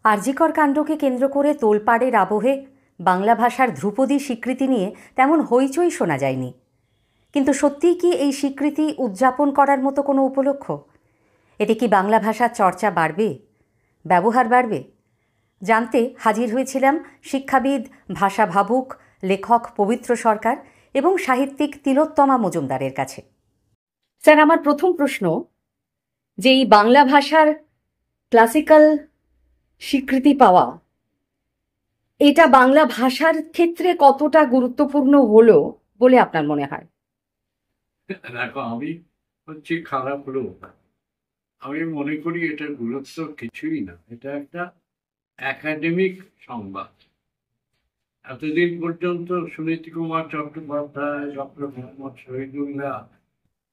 আরজিকর কাণ্ডকে কেন্দ্র করে তোলপাড়ের আবহে বাংলা ভাষার ধ্রুপদী স্বীকৃতি নিয়ে তেমন হইচই শোনা যায়নি। কিন্তু সত্যিই কি এই স্বীকৃতি উদযাপন করার মতো কোনো উপলক্ষ? এতে কি বাংলা ভাষার চর্চা বাড়বে, ব্যবহার বাড়বে? জানতে হাজির হয়েছিলাম শিক্ষাবিদ, ভাষা ভাবুক, লেখক পবিত্র সরকার এবং সাহিত্যিক তিলোত্তমা মজুমদারের কাছে। স্যার, আমার প্রথম প্রশ্ন যে এই বাংলা ভাষার ক্লাসিক্যাল স্বীকৃতি পাওয়া, এটা বাংলা ভাষার ক্ষেত্রে কতটা গুরুত্বপূর্ণ হলো বলে আপনার মনে হয়? দেখো, আমি হচ্ছে খারাপ লোক। আমি মনে করি এটার গুরুত্ব কিছুই না, এটা একটা একাডেমিক সংবাদ। এতদিন পর্যন্ত সুনীতি কুমার চট্টোপাধ্যায়, ডক্টর মোহাম্মদ শহীদুল্লাহ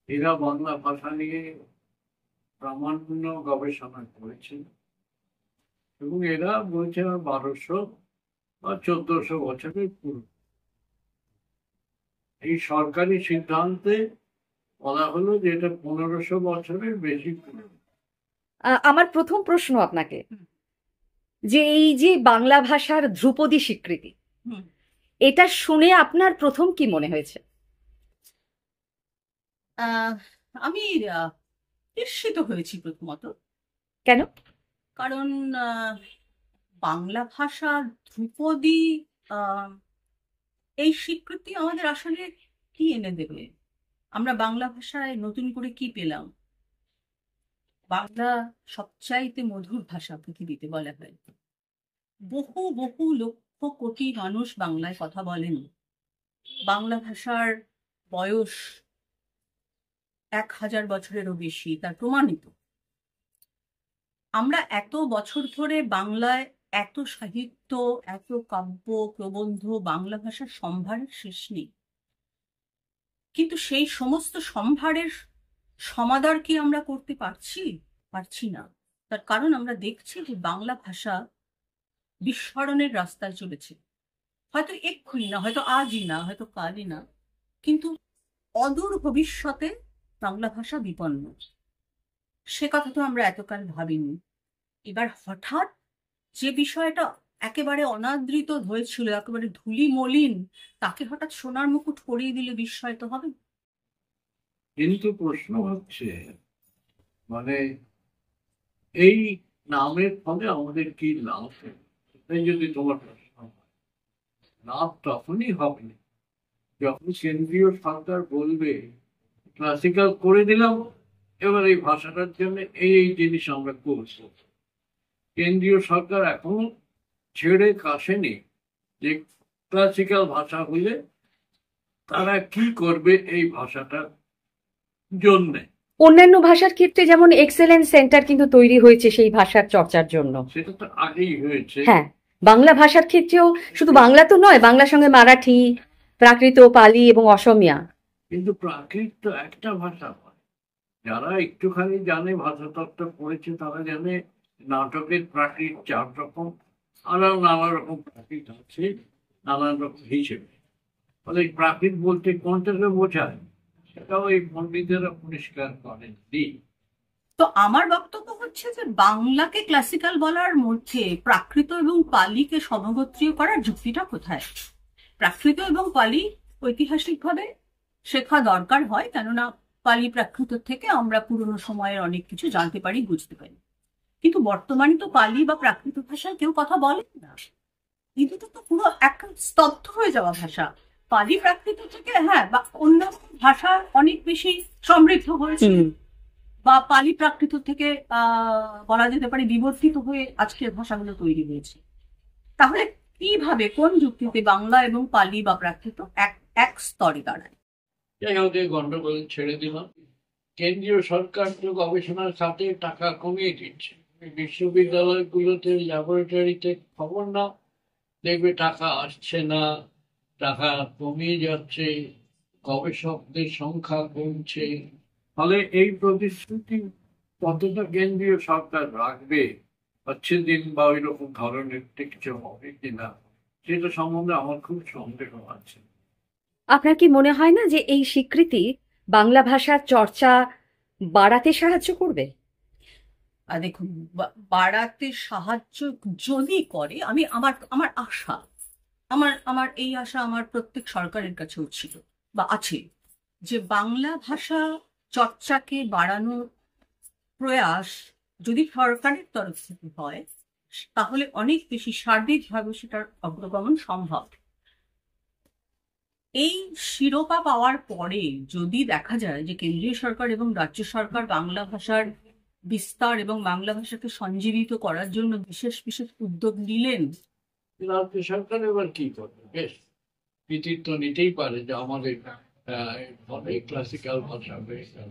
এরা বাংলা ভাষা নিয়ে প্রামাণ্য গবেষণা করেছেন এবং এরা বলছে 1200 বা 1400 বছরের পূর্ব। এই সরকারি সিদ্ধান্তে বলা হলো যে এটা 1500 বছরের বেশি পুরনো। আমার প্রথম প্রশ্ন আপনাকে, যে এই যে বাংলা ভাষার ধ্রুপদী স্বীকৃতি, এটা শুনে আপনার প্রথম কি মনে হয়েছে? আমি ঈর্ষিত হয়েছি প্রথমত। কেন? কারণ বাংলা ভাষা ধ্রুপদী এই স্বীকৃতি আমাদের আসলে কি এনে দেবে? আমরা বাংলা ভাষায় নতুন করে কি পেলাম? বাংলা সবচাইতে মধুর ভাষা পৃথিবীতে বলা হয়। বহু বহু লক্ষ কোটি মানুষ বাংলায় কথা বলেন। বাংলা ভাষার বয়স 1000 বছরেরও বেশি, তার প্রমাণিত। আমরা এত বছর ধরে বাংলায় এত সাহিত্য, এত কাব্য, প্রবন্ধ, বাংলা ভাষার সম্ভারের শেষ নেই। কিন্তু সেই সমস্ত সম্ভারের সমাদর কি আমরা করতে পারছি না। তার কারণ আমরা দেখছি যে বাংলা ভাষা বিস্মরণের রাস্তায় চলেছে। হয়তো এক্ষুনি না, হয়তো আজই না, হয়তো কালই না, কিন্তু অদূর ভবিষ্যতে বাংলা ভাষা বিপন্ন। সে কথা তো আমরা এতকাল ভাবিনি। এবার হঠাৎ যে বিষয়টা একেবারে অনাদৃত হয়েছিল, একেবারে ধুলি মলিন, তাকে হঠাৎ সোনার মুকুট পরিয়ে দিলে বিস্ময় তো হবে। কিন্তু প্রশ্ন হচ্ছে, মানে এই নামের ফলে আমাদের কি লাভ? এটাই যদি তোমার প্রশ্ন হয়, লাভ তখনই হবে যখন কেন্দ্রীয় সরকার বলবে ক্লাসিক্যাল করে দিলাম, এবার এই ভাষাটার জন্য এই জিনিস আমরা করবো। কেন্দ্রীয় সরকার এখনো ছেড়ে কাশেনি যে ক্লাসিক্যাল ভাষা হলে তারা কি করবে এই ভাষাটার জন্যে। অন্যান্য ভাষার ক্ষেত্রে যেমন এক্সেলেন্স সেন্টার কিন্তু তৈরি হয়েছে সেই ভাষার চর্চার জন্য। সেটা তো আগেই হয়েছে। হ্যাঁ, বাংলা ভাষার ক্ষেত্রেও শুধু বাংলা তো নয়, বাংলার সঙ্গে মারাঠি, প্রাকৃত, পালি এবং অসমিয়া। কিন্তু প্রাকৃত তো একটা ভাষা হয়। যারা একটুখানি জানে, ভাষাতত্ত্ব পড়েছে, তারা জানে নাটকের প্রাকৃত 4 রকম, আরো নানা রকম প্রাকৃত আছে, নানান রকম হিসেবে। ফলে প্রাকৃত বলতে কোনটাকে বোঝায় সেটাও এই পণ্ডিতেরা পরিষ্কার করেননি। তো আমার বক্তব্য হচ্ছে যে বাংলাকে ক্লাসিক্যাল বলার মধ্যে প্রাকৃত এবং পালিকে সমগোত্রীয় করার যুক্তিটা কোথায়? প্রাকৃত এবং পালি ঐতিহাসিকভাবে শেখা দরকার হয়, কেননা পালি প্রাকৃত থেকে আমরা পুরনো সময়ের অনেক কিছু জানতে পারি, বুঝতে পারি। কিন্তু বর্তমানে তো পালি বা প্রাকৃত ভাষায় কেউ কথা বলেন না। এই দুটো তো পুরো এক স্তব্ধ হয়ে যাওয়া ভাষা। পালি প্রাকৃত থেকে বা অন্য ভাষা অনেক বেশি সমৃদ্ধ হয়েছে, বা পালি প্রাকৃত থেকে বলা যেতে পারে বিবর্তিত হয়ে আজকের ভাষাগুলো তৈরি হয়েছে। তাহলে কিভাবে, কোন যুক্তিতে বাংলা এবং পালি বা প্রাকৃত এক স্তরে দাঁড়ায়? যাই হোক, এই গন্ডগোল ছেড়ে দিলাম। কেন্দ্রীয় সরকার তো গবেষণার সাথে টাকা কমিয়ে দিচ্ছে। বিশ্ববিদ্যালয়গুলোতে, ল্যাবরেটরিতে খবর নাও, দেখবে টাকা আসছে না, টাকা কমিয়ে যাচ্ছে, গবেষকদের সংখ্যা কমছে। ফলে এই প্রতিশ্রুতি কতটা কেন্দ্রীয় সরকার রাখবে, হচ্ছে দিন বা ওই রকম ধরনের কিছু হবে কিনা, সেটা সম্বন্ধে আমার খুব সন্দেহ আছে। আপনার কি মনে হয় না যে এই স্বীকৃতি বাংলা ভাষার চর্চা বাড়াতে সাহায্য করবে? দেখুন, বাড়াতে সাহায্য যদি করে, আমি আমার আমার আশা, আমার আমার এই আশা আমার প্রত্যেক সরকারের কাছেও ছিল বা আছে, যে বাংলা ভাষা চর্চাকে বাড়ানোর প্রয়াস যদি সরকারের তরফ থেকে হয়, তাহলে অনেক বেশি সার্বিকভাবে সেটার অগ্রগমন সম্ভব। এই শিরোপা পাওয়ার পরে যদি দেখা যায় যে কেন্দ্রীয় সরকার এবং রাজ্য সরকার বাংলা ভাষার বিস্তার এবং বাংলা ভাষাকে সঞ্জীবিত করার জন্য বিশেষ বিশেষ উদ্যোগ নিলেন, রাজ্য সরকার এবার কি করবে? বেশ, কৃতিত্ব নিতেই পারে যে আমাদের অনেক ক্লাসিক্যাল ভাষা হয়ে গেল।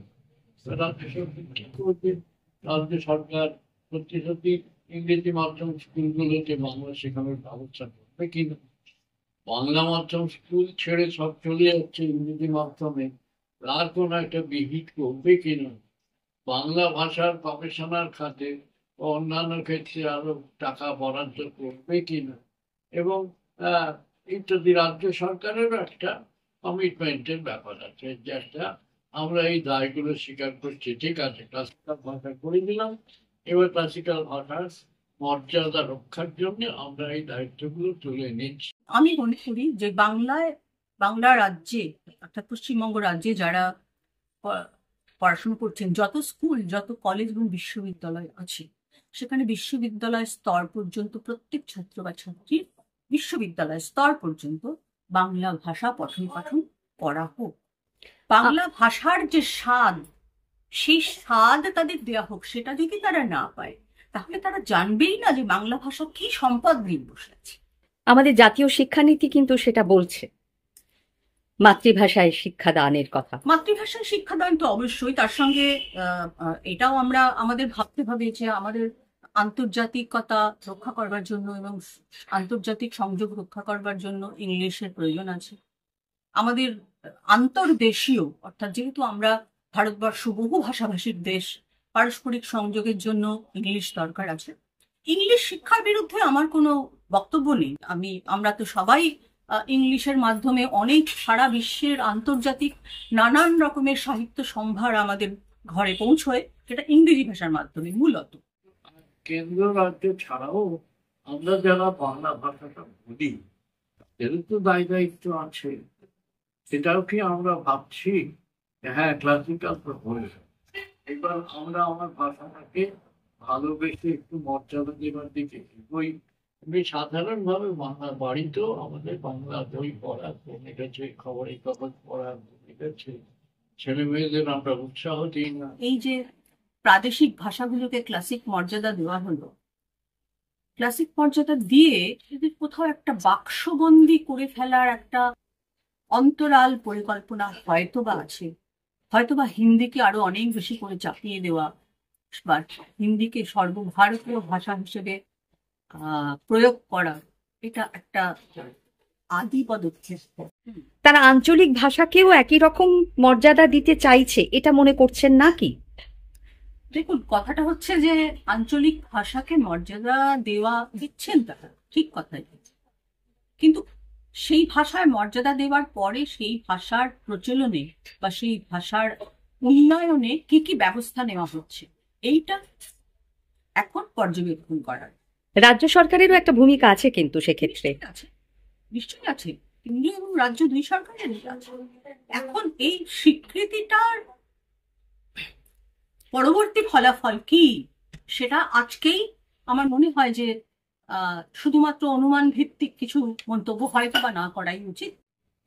রাজ্য সরকার কি করবে? রাজ্য সরকার সত্যি সত্যি ইংরেজি মাধ্যম স্কুলগুলোতে বাংলা শেখানোর ব্যবস্থা করবে কিনা, বাংলা মাধ্যম স্কুল ছেড়ে সব চলে যাচ্ছে ইংরেজি মাধ্যমে, তার কোনো একটা বিহিত করবে কিনা, বাংলা ভাষার গবেষণার খাতে ও অন্যান্য ক্ষেত্রে আরো টাকা বরাদ্দ করবে কিনা, এবং ইত্যাদি। রাজ্য সরকারেরও একটা কমিটমেন্টের ব্যাপার আছে, যেটা আমরা এই দায়গুলো স্বীকার করছি। ঠিক আছে, ক্লাসিক্যাল ভাষা করে দিলাম, এবার ক্লাসিক্যাল ভাষার মর্যাদা রক্ষার জন্য আমরা এই দায়িত্বগুলো তুলে নিচ্ছি। আমি মনে করি যে বাংলা রাজ্যে, অর্থাৎ পশ্চিমবঙ্গ রাজ্যে যারা পড়াশোনা করছেন, যত স্কুল, যত কলেজ এবং বিশ্ববিদ্যালয় আছে, সেখানে বিশ্ববিদ্যালয় স্তর পর্যন্ত প্রত্যেক ছাত্র বা ছাত্রীর বিশ্ববিদ্যালয় স্তর পর্যন্ত বাংলা ভাষা পঠন পাঠন করা হোক। বাংলা ভাষার যে স্বাদ, সেই স্বাদ তাদের দেওয়া হোক। সেটা যদি তারা না পায়, তাহলে তারা জানবেই না যে বাংলা ভাষা কি সম্পদ নিয়ে বসে আছে। আমাদের জাতীয় শিক্ষানীতি কিন্তু সেটা বলছে, মাতৃভাষায় শিক্ষাদানের কথা। মাতৃভাষায় শিক্ষাদান তো অবশ্যই, তার সঙ্গে এটাও আমরা আমাদের ভাবতে হবে যে আমাদের আন্তর্জাতিকতা রক্ষা করবার জন্য এবং আন্তর্জাতিক সংযোগ রক্ষা করবার জন্য ইংলিশের প্রয়োজন আছে। আমাদের আন্তর্দেশীয়, অর্থাৎ যেহেতু আমরা ভারতবর্ষ বহু ভাষাভাষীর দেশ, পারস্পরিক সংযোগের জন্য ইংলিশ দরকার আছে। ইংলিশ শিক্ষার বিরুদ্ধে আমার কোনো বক্তব্য নেই। আমরা তো সবাই ইংলিশের মাধ্যমে অনেক সারা বিশ্বের আন্তর্জাতিক নানান রকমের সাহিত্য সম্ভার আমাদের ঘরে পৌঁছয়, যেটা ইংরেজি ভাষার মাধ্যমে মূলত। কেন্দ্র রাজ্য ছাড়াও আমরা যারা বাংলা ভাষাটা বলি, এর তো দায়িত্ব আছে। সেটাও কি আমরা ভাবছি? হ্যাঁ, ক্লাসিক্যাল তো হয়ে গেছে, এবার আমরা আমার ভাষাটাকে ভালোবেসে একটু মর্যাদা দেবার দিকে বই। আমি সাধারণভাবে বাংলা বাড়িতেও আমাদের বাংলা বই পড়া কমে গেছে, খবরের কাগজ পড়া কমে গেছে, ছেলে মেয়েদের আমরা উৎসাহ দিই না। এই যে প্রাদেশিক ভাষাগুলোকে ক্লাসিক মর্যাদা দেওয়া হলো, ক্লাসিক মর্যাদা দিয়ে এদের কোথাও একটা বাক্সবন্দি করে ফেলার একটা অন্তরাল পরিকল্পনা হয়তোবা আছে। হয়তোবা হিন্দিকে আরো অনেক বেশি করে চাপিয়ে দেওয়া বা হিন্দিকে সর্বভারতীয় ভাষা হিসেবে প্রয়োগ করা, এটা একটা আদি পদক্ষেপ। তারা আঞ্চলিক ভাষাকেও একই রকম মর্যাদা দিতে চাইছে, এটা মনে করছেন না কি? দেখুন, কথাটা হচ্ছে যে আঞ্চলিক ভাষাকে মর্যাদা দিচ্ছেন তারা, ঠিক কথাই, কিন্তু সেই ভাষায় মর্যাদা দেওয়ার পরে সেই ভাষার প্রচলনে বা সেই ভাষার উন্নয়নে কি কি ব্যবস্থা নেওয়া হচ্ছে, এইটা এখন পর্যবেক্ষণ করার। রাজ্য সরকারেরও একটা ভূমিকা আছে কিন্তু সেক্ষেত্রে। নিশ্চয়ই আছে, কেন্দ্রীয় এবং রাজ্য দুই সরকারেরই আছে। এখন এই স্বীকৃতিটার পরবর্তী ফলাফল কি, সেটা আজকেই আমার মনে হয় যে শুধুমাত্র অনুমান ভিত্তিক কিছু মন্তব্য হয়তো বা না করাই উচিত।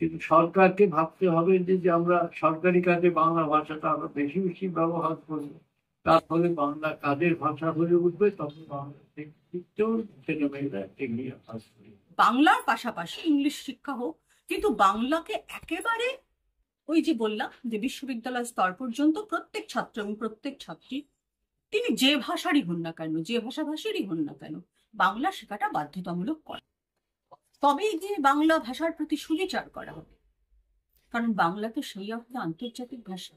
কিন্তু সরকারকে ভাবতে হবে যে আমরা সরকারি কাজে বাংলা ভাষাটা আরো বেশি বেশি ব্যবহার করবো, তার ফলে বাংলা কাজের ভাষা হয়ে উঠবে, তখন বাংলা শিখতেও ছেলেমেয়েরা এগিয়ে আসবে। বাংলার পাশাপাশি ইংলিশ শিক্ষা হোক, কিন্তু বাংলাকে একেবারে ওই যে বললাম যে বিশ্ববিদ্যালয় স্তর পর্যন্ত প্রত্যেক ছাত্র এবং প্রত্যেক ছাত্রী, তিনি যে ভাষারই হন না কেন, যে ভাষাভাষীরই হন না কেন, বাংলা শেখাটা বাধ্যতামূলক করা। তবেই যে বাংলা ভাষার প্রতি সুবিচার করা হবে, কারণ বাংলা তো সেই অর্থে আন্তর্জাতিক ভাষা।